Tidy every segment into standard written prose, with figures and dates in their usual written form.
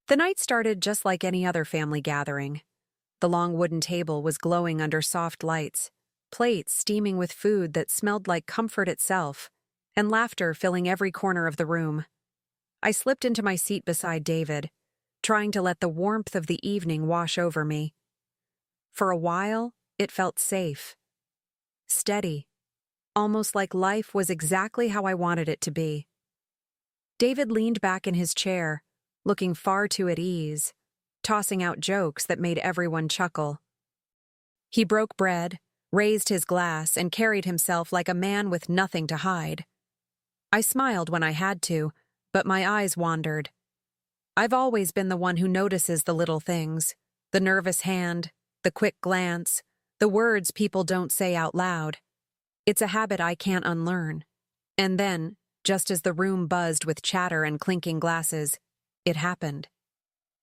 The night started just like any other family gathering. The long wooden table was glowing under soft lights, plates steaming with food that smelled like comfort itself, and laughter filling every corner of the room. I slipped into my seat beside David, trying to let the warmth of the evening wash over me. For a while, it felt safe, steady, almost like life was exactly how I wanted it to be. David leaned back in his chair, looking far too at ease, tossing out jokes that made everyone chuckle. He broke bread, raised his glass, and carried himself like a man with nothing to hide. I smiled when I had to, but my eyes wandered. I've always been the one who notices the little things, the nervous hand, the quick glance, the words people don't say out loud. It's a habit I can't unlearn. And then, just as the room buzzed with chatter and clinking glasses, it happened.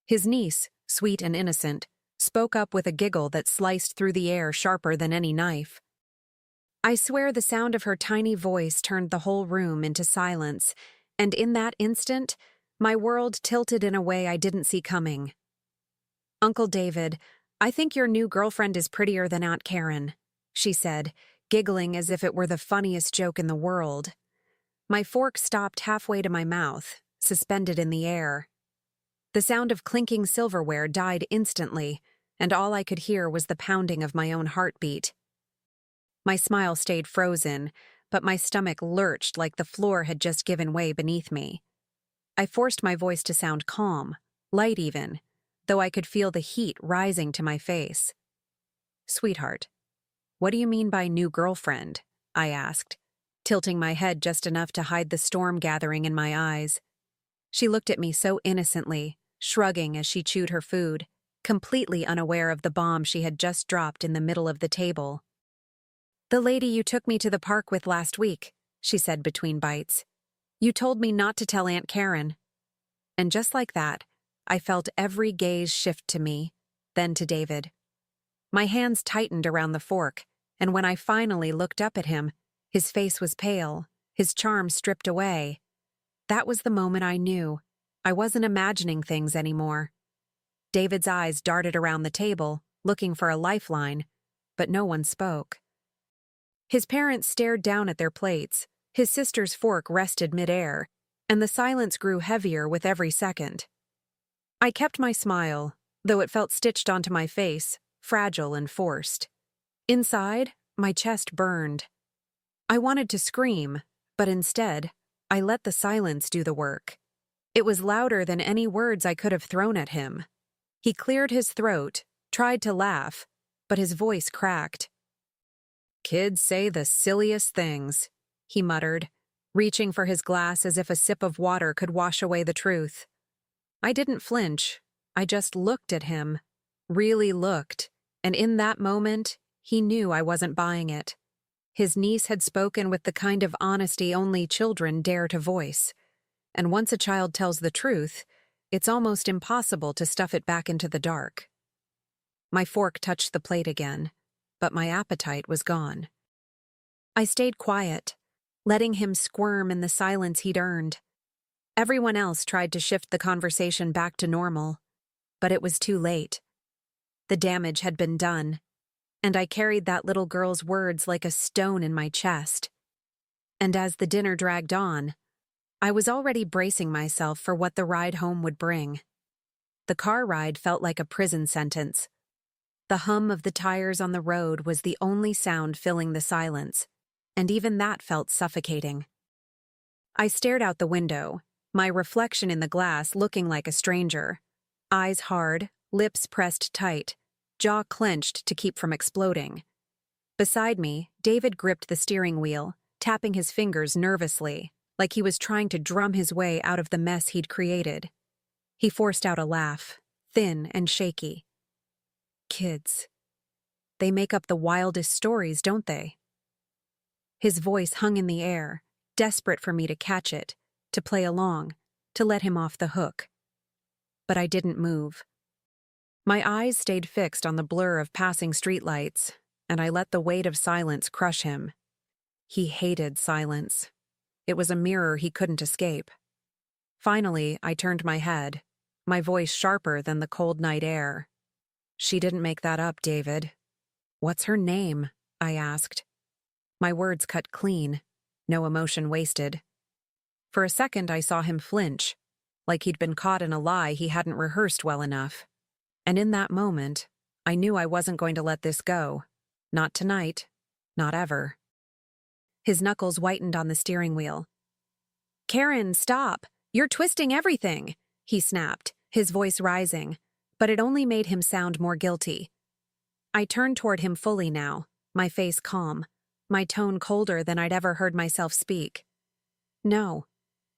His niece, sweet and innocent, spoke up with a giggle that sliced through the air sharper than any knife. I swear the sound of her tiny voice turned the whole room into silence, and in that instant, my world tilted in a way I didn't see coming. "Uncle David, I think your new girlfriend is prettier than Aunt Karen," she said, giggling as if it were the funniest joke in the world. My fork stopped halfway to my mouth, suspended in the air. The sound of clinking silverware died instantly, and all I could hear was the pounding of my own heartbeat. My smile stayed frozen, but my stomach lurched like the floor had just given way beneath me. I forced my voice to sound calm, light even, though I could feel the heat rising to my face. "Sweetheart, what do you mean by new girlfriend?" I asked, tilting my head just enough to hide the storm gathering in my eyes. She looked at me so innocently, shrugging as she chewed her food, completely unaware of the bomb she had just dropped in the middle of the table. "The lady you took me to the park with last week," she said between bites. "You told me not to tell Aunt Karen." And just like that, I felt every gaze shift to me, then to David. My hands tightened around the fork, and when I finally looked up at him, his face was pale, his charm stripped away. That was the moment I knew I wasn't imagining things anymore. David's eyes darted around the table, looking for a lifeline, but no one spoke. His parents stared down at their plates, his sister's fork rested midair, and the silence grew heavier with every second. I kept my smile, though it felt stitched onto my face, fragile and forced. Inside, my chest burned. I wanted to scream, but instead, I let the silence do the work. It was louder than any words I could have thrown at him. He cleared his throat, tried to laugh, but his voice cracked. "Kids say the silliest things," he muttered, reaching for his glass as if a sip of water could wash away the truth. I didn't flinch. I just looked at him, really looked, and in that moment, he knew I wasn't buying it. His niece had spoken with the kind of honesty only children dare to voice. And once a child tells the truth, it's almost impossible to stuff it back into the dark. My fork touched the plate again, but my appetite was gone. I stayed quiet, letting him squirm in the silence he'd earned. Everyone else tried to shift the conversation back to normal, but it was too late. The damage had been done, and I carried that little girl's words like a stone in my chest. And as the dinner dragged on, I was already bracing myself for what the ride home would bring. The car ride felt like a prison sentence. The hum of the tires on the road was the only sound filling the silence, and even that felt suffocating. I stared out the window, my reflection in the glass looking like a stranger. Eyes hard, lips pressed tight, jaw clenched to keep from exploding. Beside me, David gripped the steering wheel, tapping his fingers nervously, like he was trying to drum his way out of the mess he'd created. He forced out a laugh, thin and shaky. "Kids. They make up the wildest stories, don't they?" His voice hung in the air, desperate for me to catch it, to play along, to let him off the hook. But I didn't move. My eyes stayed fixed on the blur of passing streetlights, and I let the weight of silence crush him. He hated silence. It was a mirror he couldn't escape. Finally, I turned my head, my voice sharper than the cold night air. She didn't make that up, David. What's her name? I asked. My words cut clean, no emotion wasted. For a second I saw him flinch, like he'd been caught in a lie he hadn't rehearsed well enough. And in that moment, I knew I wasn't going to let this go. Not tonight. Not ever. His knuckles whitened on the steering wheel. Karen, stop! You're twisting everything! He snapped, his voice rising, but it only made him sound more guilty. I turned toward him fully now, my face calm, my tone colder than I'd ever heard myself speak. No,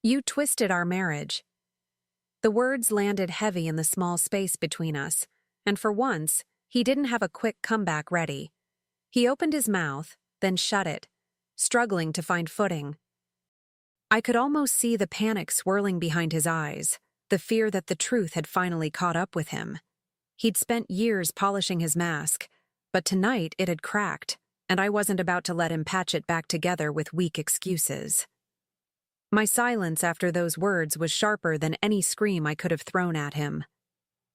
you twisted our marriage. The words landed heavy in the small space between us, and for once, he didn't have a quick comeback ready. He opened his mouth, then shut it, struggling to find footing. I could almost see the panic swirling behind his eyes, the fear that the truth had finally caught up with him. He'd spent years polishing his mask, but tonight it had cracked, and I wasn't about to let him patch it back together with weak excuses. My silence after those words was sharper than any scream I could have thrown at him.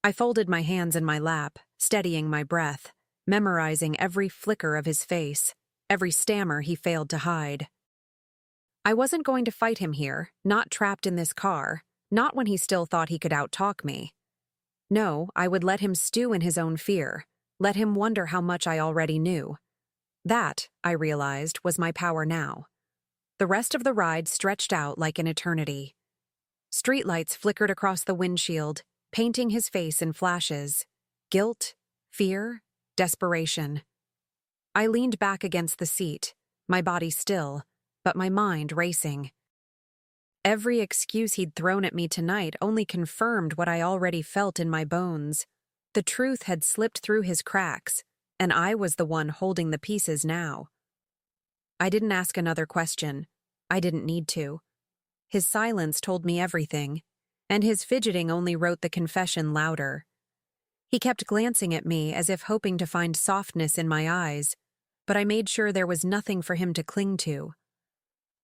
I folded my hands in my lap, steadying my breath, memorizing every flicker of his face, every stammer he failed to hide. I wasn't going to fight him here, not trapped in this car, not when he still thought he could outtalk me. No, I would let him stew in his own fear, let him wonder how much I already knew. That, I realized, was my power now. The rest of the ride stretched out like an eternity. Streetlights flickered across the windshield, painting his face in flashes. Guilt, fear, desperation. I leaned back against the seat, my body still, but my mind racing. Every excuse he'd thrown at me tonight only confirmed what I already felt in my bones. The truth had slipped through his cracks, and I was the one holding the pieces now. I didn't ask another question. I didn't need to. His silence told me everything, and his fidgeting only wrote the confession louder. He kept glancing at me as if hoping to find softness in my eyes, but I made sure there was nothing for him to cling to.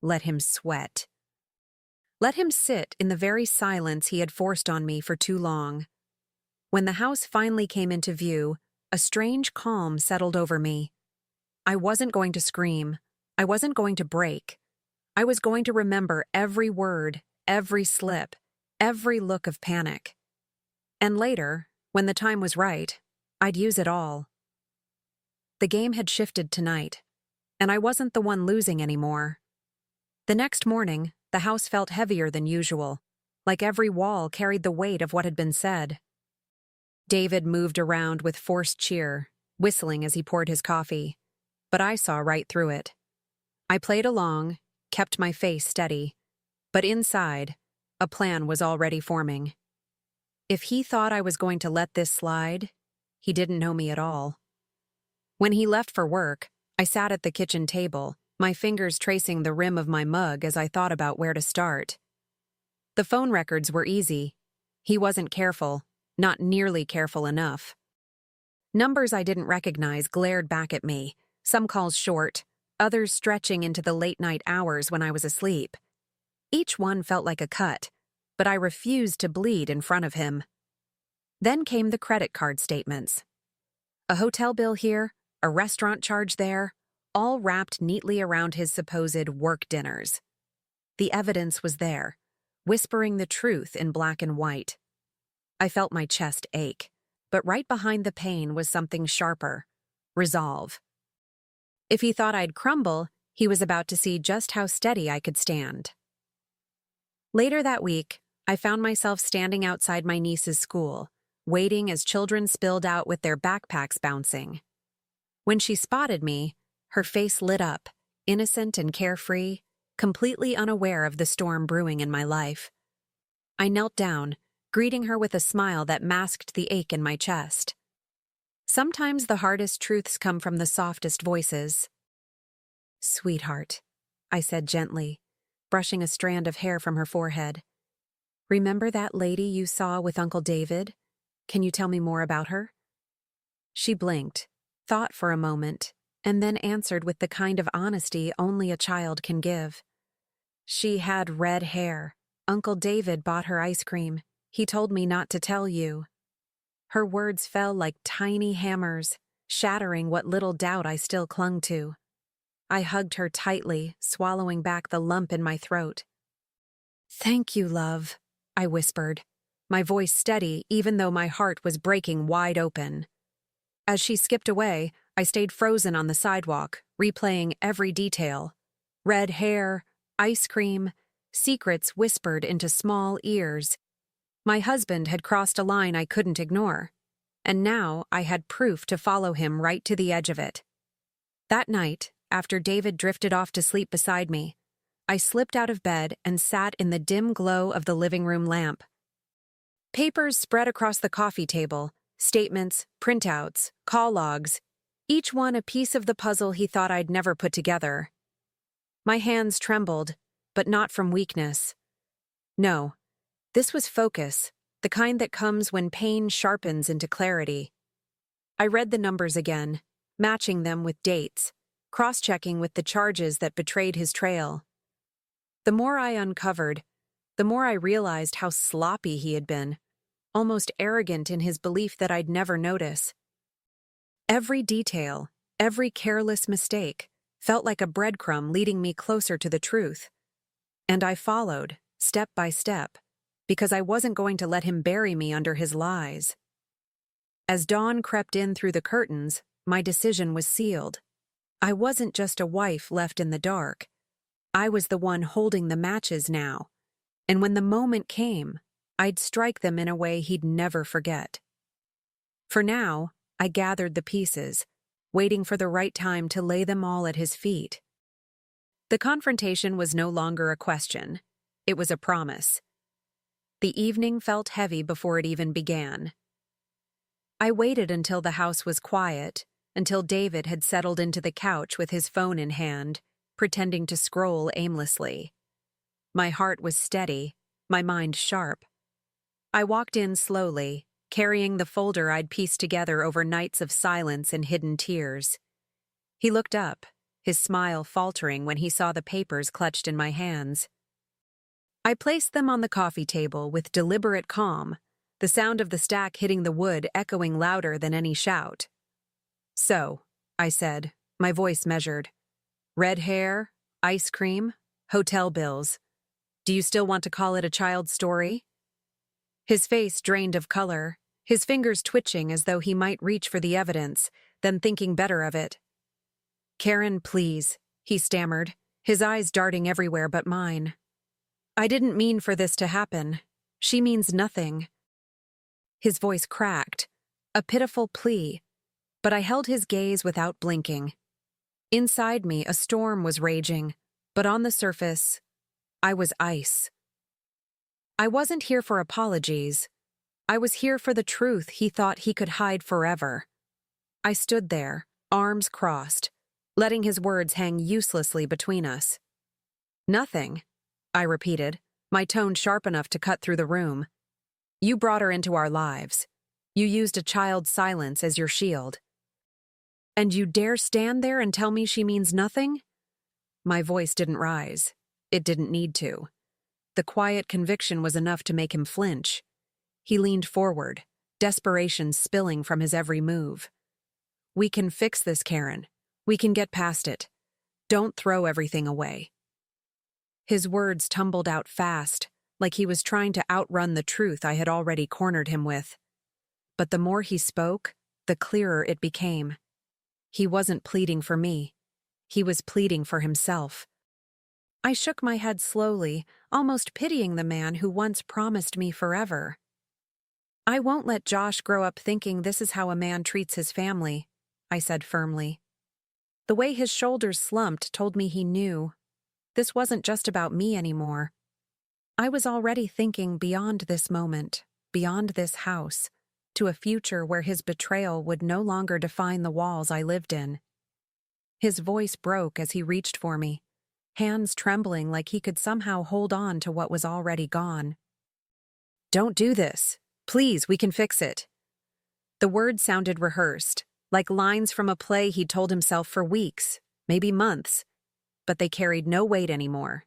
Let him sweat. Let him sit in the very silence he had forced on me for too long. When the house finally came into view, a strange calm settled over me. I wasn't going to scream. I wasn't going to break. I was going to remember every word, every slip, every look of panic. And later, when the time was right, I'd use it all. The game had shifted tonight, and I wasn't the one losing anymore. The next morning, the house felt heavier than usual, like every wall carried the weight of what had been said. David moved around with forced cheer, whistling as he poured his coffee, but I saw right through it. I played along, kept my face steady, but inside, a plan was already forming. If he thought I was going to let this slide, he didn't know me at all. When he left for work, I sat at the kitchen table, my fingers tracing the rim of my mug as I thought about where to start. The phone records were easy. He wasn't careful, not nearly careful enough. Numbers I didn't recognize glared back at me, some calls short, others stretching into the late-night hours when I was asleep. Each one felt like a cut, but I refused to bleed in front of him. Then came the credit card statements. A hotel bill here, a restaurant charge there, all wrapped neatly around his supposed work dinners. The evidence was there, whispering the truth in black and white. I felt my chest ache, but right behind the pain was something sharper: resolve. If he thought I'd crumble, he was about to see just how steady I could stand. Later that week, I found myself standing outside my niece's school, waiting as children spilled out with their backpacks bouncing. When she spotted me, her face lit up, innocent and carefree, completely unaware of the storm brewing in my life. I knelt down, greeting her with a smile that masked the ache in my chest. Sometimes the hardest truths come from the softest voices. "Sweetheart," I said gently, brushing a strand of hair from her forehead. "Remember that lady you saw with Uncle David? Can you tell me more about her?" She blinked, thought for a moment, and then answered with the kind of honesty only a child can give. "She had red hair. Uncle David bought her ice cream. He told me not to tell you." Her words fell like tiny hammers, shattering what little doubt I still clung to. I hugged her tightly, swallowing back the lump in my throat. "Thank you, love," I whispered, my voice steady even though my heart was breaking wide open. As she skipped away, I stayed frozen on the sidewalk, replaying every detail. Red hair, ice cream, secrets whispered into small ears. My husband had crossed a line I couldn't ignore, and now I had proof to follow him right to the edge of it. That night, after David drifted off to sleep beside me, I slipped out of bed and sat in the dim glow of the living room lamp. Papers spread across the coffee table, statements, printouts, call logs, each one a piece of the puzzle he thought I'd never put together. My hands trembled, but not from weakness. No, this was focus, the kind that comes when pain sharpens into clarity. I read the numbers again, matching them with dates, cross-checking with the charges that betrayed his trail. The more I uncovered, the more I realized how sloppy he had been, almost arrogant in his belief that I'd never notice. Every detail, every careless mistake, felt like a breadcrumb leading me closer to the truth. And I followed, step by step, because I wasn't going to let him bury me under his lies. As dawn crept in through the curtains, my decision was sealed. I wasn't just a wife left in the dark. I was the one holding the matches now, and when the moment came, I'd strike them in a way he'd never forget. For now, I gathered the pieces, waiting for the right time to lay them all at his feet. The confrontation was no longer a question. It was a promise. The evening felt heavy before it even began. I waited until the house was quiet, until David had settled into the couch with his phone in hand, pretending to scroll aimlessly. My heart was steady, my mind sharp. I walked in slowly, carrying the folder I'd pieced together over nights of silence and hidden tears. He looked up, his smile faltering when he saw the papers clutched in my hands. I placed them on the coffee table with deliberate calm, the sound of the stack hitting the wood echoing louder than any shout. "So," I said, my voice measured. "Red hair, ice cream, hotel bills. Do you still want to call it a child's story?" His face drained of color, his fingers twitching as though he might reach for the evidence, then thinking better of it. "Karen, please," he stammered, his eyes darting everywhere but mine. "I didn't mean for this to happen. She means nothing." His voice cracked, a pitiful plea, but I held his gaze without blinking. Inside me, a storm was raging, but on the surface, I was ice. I wasn't here for apologies. I was here for the truth he thought he could hide forever. I stood there, arms crossed, letting his words hang uselessly between us. "Nothing," I repeated, my tone sharp enough to cut through the room. "You brought her into our lives. You used a child's silence as your shield. And you dare stand there and tell me she means nothing?" My voice didn't rise. It didn't need to. The quiet conviction was enough to make him flinch. He leaned forward, desperation spilling from his every move. "We can fix this, Karen. We can get past it. Don't throw everything away." His words tumbled out fast, like he was trying to outrun the truth I had already cornered him with. But the more he spoke, the clearer it became. He wasn't pleading for me. He was pleading for himself. I shook my head slowly, almost pitying the man who once promised me forever. "I won't let Josh grow up thinking this is how a man treats his family," I said firmly. The way his shoulders slumped told me he knew. This wasn't just about me anymore. I was already thinking beyond this moment, beyond this house, to a future where his betrayal would no longer define the walls I lived in. His voice broke as he reached for me, hands trembling like he could somehow hold on to what was already gone. "Don't do this. Please, we can fix it." The words sounded rehearsed, like lines from a play he'd told himself for weeks, maybe months, but they carried no weight anymore.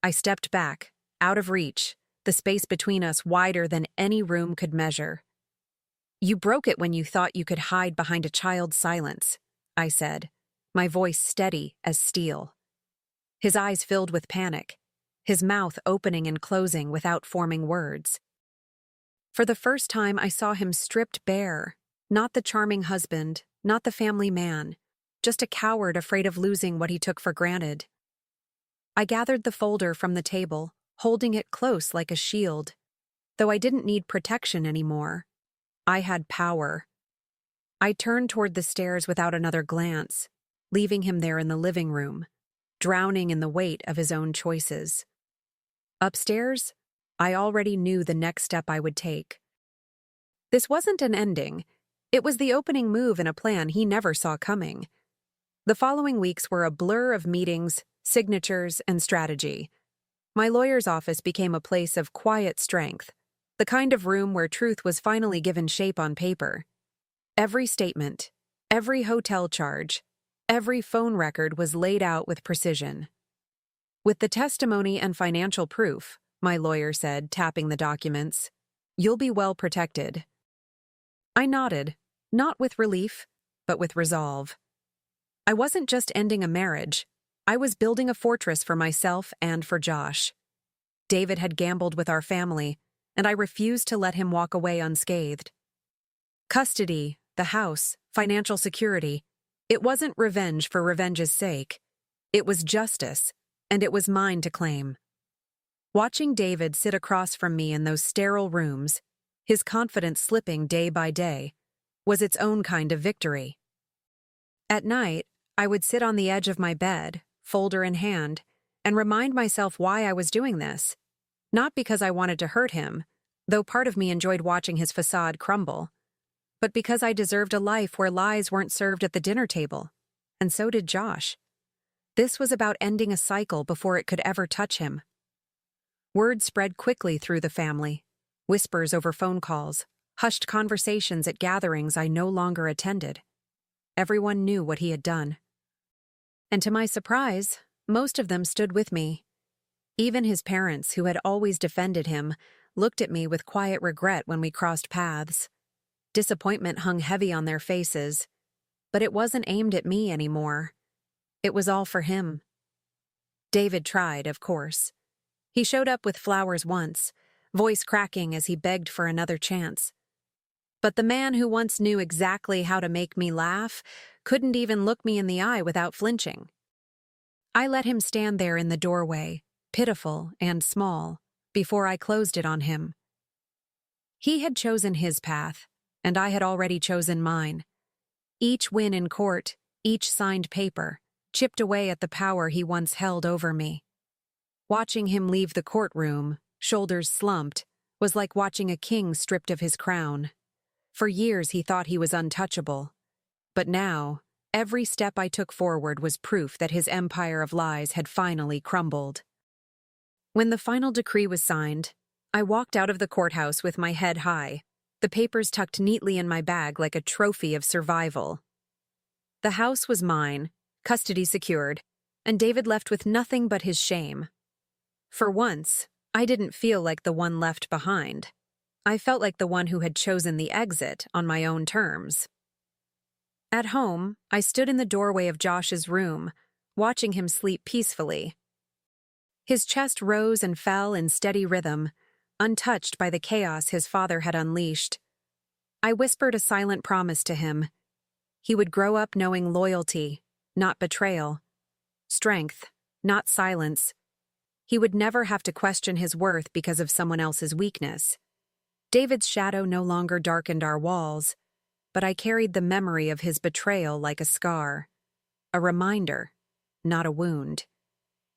I stepped back, out of reach, the space between us wider than any room could measure. "You broke it when you thought you could hide behind a child's silence," I said, my voice steady as steel. His eyes filled with panic, his mouth opening and closing without forming words. For the first time, I saw him stripped bare, not the charming husband, not the family man, just a coward afraid of losing what he took for granted. I gathered the folder from the table, holding it close like a shield. Though I didn't need protection anymore, I had power. I turned toward the stairs without another glance, leaving him there in the living room, drowning in the weight of his own choices. Upstairs, I already knew the next step I would take. This wasn't an ending. It was the opening move in a plan he never saw coming. The following weeks were a blur of meetings, signatures, and strategy. My lawyer's office became a place of quiet strength, the kind of room where truth was finally given shape on paper. Every statement, every hotel charge, every phone record was laid out with precision. "With the testimony and financial proof," my lawyer said, tapping the documents, "you'll be well protected." I nodded, not with relief, but with resolve. I wasn't just ending a marriage. I was building a fortress for myself and for Josh. David had gambled with our family, and I refused to let him walk away unscathed. Custody, the house, financial security. It wasn't revenge for revenge's sake. It was justice, and it was mine to claim. Watching David sit across from me in those sterile rooms, his confidence slipping day by day, was its own kind of victory. At night, I would sit on the edge of my bed, folder in hand, and remind myself why I was doing this. Not because I wanted to hurt him, though part of me enjoyed watching his facade crumble, but because I deserved a life where lies weren't served at the dinner table, and so did Josh. This was about ending a cycle before it could ever touch him. Word spread quickly through the family, whispers over phone calls, hushed conversations at gatherings I no longer attended. Everyone knew what he had done. And to my surprise, most of them stood with me. Even his parents, who had always defended him, looked at me with quiet regret when we crossed paths. Disappointment hung heavy on their faces, but it wasn't aimed at me anymore. It was all for him. David tried, of course. He showed up with flowers once, voice cracking as he begged for another chance. But the man who once knew exactly how to make me laugh couldn't even look me in the eye without flinching. I let him stand there in the doorway, pitiful and small, before I closed it on him. He had chosen his path, and I had already chosen mine. Each win in court, each signed paper, chipped away at the power he once held over me. Watching him leave the courtroom, shoulders slumped, was like watching a king stripped of his crown. For years he thought he was untouchable. But now, every step I took forward was proof that his empire of lies had finally crumbled. When the final decree was signed, I walked out of the courthouse with my head high, the papers tucked neatly in my bag like a trophy of survival. The house was mine, custody secured, and David left with nothing but his shame. For once, I didn't feel like the one left behind. I felt like the one who had chosen the exit on my own terms. At home, I stood in the doorway of Josh's room, watching him sleep peacefully. His chest rose and fell in steady rhythm, untouched by the chaos his father had unleashed. I whispered a silent promise to him. He would grow up knowing loyalty, not betrayal. Strength, not silence. He would never have to question his worth because of someone else's weakness. David's shadow no longer darkened our walls, but I carried the memory of his betrayal like a scar. A reminder, not a wound.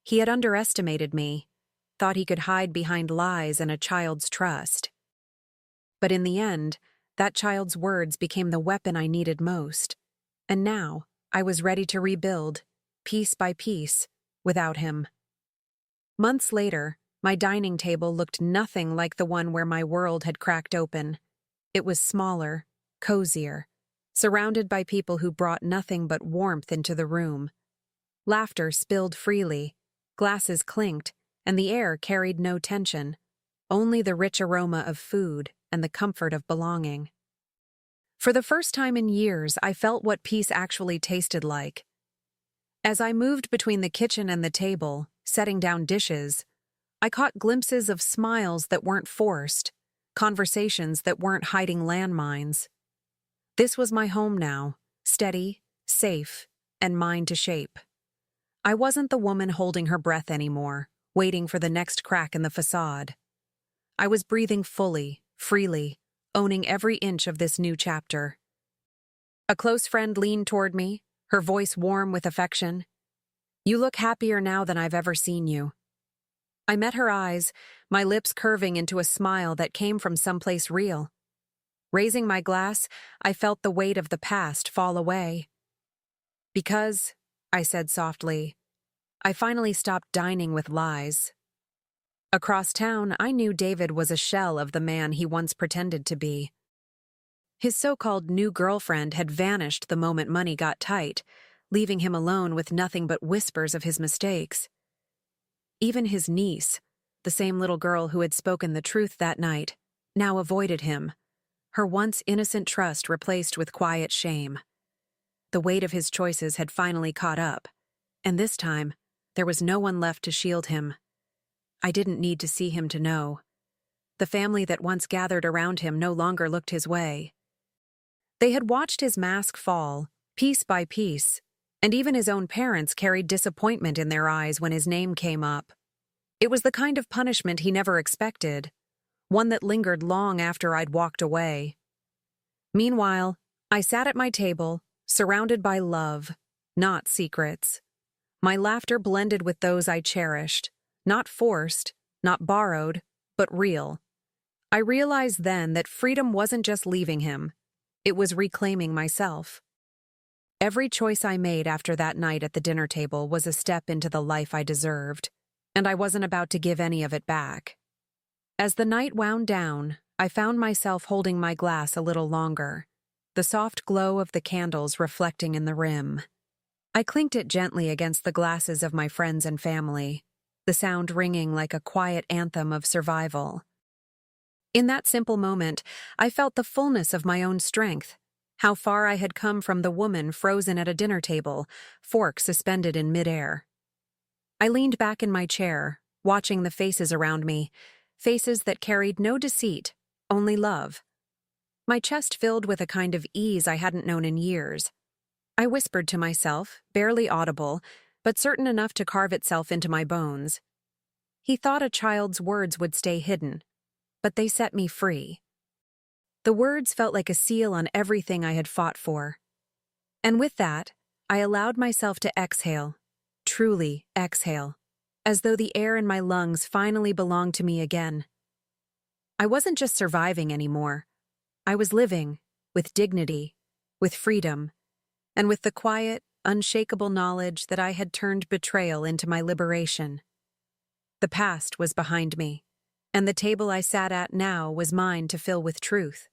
He had underestimated me, thought he could hide behind lies and a child's trust. But in the end, that child's words became the weapon I needed most. And now, I was ready to rebuild, piece by piece, without him. Months later, my dining table looked nothing like the one where my world had cracked open. It was smaller, cozier, surrounded by people who brought nothing but warmth into the room. Laughter spilled freely, glasses clinked, and the air carried no tension. only the rich aroma of food and the comfort of belonging. For the first time in years, I felt what peace actually tasted like. As I moved between the kitchen and the table, setting down dishes, I caught glimpses of smiles that weren't forced, conversations that weren't hiding landmines. This was my home now, steady, safe, and mine to shape. I wasn't the woman holding her breath anymore, waiting for the next crack in the facade. I was breathing fully, freely, owning every inch of this new chapter. A close friend leaned toward me, her voice warm with affection. "You look happier now than I've ever seen you." I met her eyes, my lips curving into a smile that came from someplace real. Raising my glass, I felt the weight of the past fall away. "Because," I said softly, "I finally stopped dining with lies." Across town, I knew David was a shell of the man he once pretended to be. His so-called new girlfriend had vanished the moment money got tight, leaving him alone with nothing but whispers of his mistakes. Even his niece, the same little girl who had spoken the truth that night, now avoided him, her once innocent trust replaced with quiet shame. The weight of his choices had finally caught up, and this time, there was no one left to shield him. I didn't need to see him to know. The family that once gathered around him no longer looked his way. They had watched his mask fall, piece by piece, and even his own parents carried disappointment in their eyes when his name came up. It was the kind of punishment he never expected, one that lingered long after I'd walked away. Meanwhile, I sat at my table, surrounded by love, not secrets. My laughter blended with those I cherished, not forced, not borrowed, but real. I realized then that freedom wasn't just leaving him, it was reclaiming myself. Every choice I made after that night at the dinner table was a step into the life I deserved, and I wasn't about to give any of it back. As the night wound down, I found myself holding my glass a little longer, the soft glow of the candles reflecting in the rim. I clinked it gently against the glasses of my friends and family, the sound ringing like a quiet anthem of survival. In that simple moment, I felt the fullness of my own strength, how far I had come from the woman frozen at a dinner table, fork suspended in midair. I leaned back in my chair, watching the faces around me, faces that carried no deceit, only love. My chest filled with a kind of ease I hadn't known in years. I whispered to myself, barely audible, but certain enough to carve itself into my bones. He thought a child's words would stay hidden, but they set me free. The words felt like a seal on everything I had fought for. And with that, I allowed myself to exhale, truly exhale, as though the air in my lungs finally belonged to me again. I wasn't just surviving anymore. I was living, with dignity, with freedom, and with the quiet, unshakable knowledge that I had turned betrayal into my liberation. The past was behind me, and the table I sat at now was mine to fill with truth.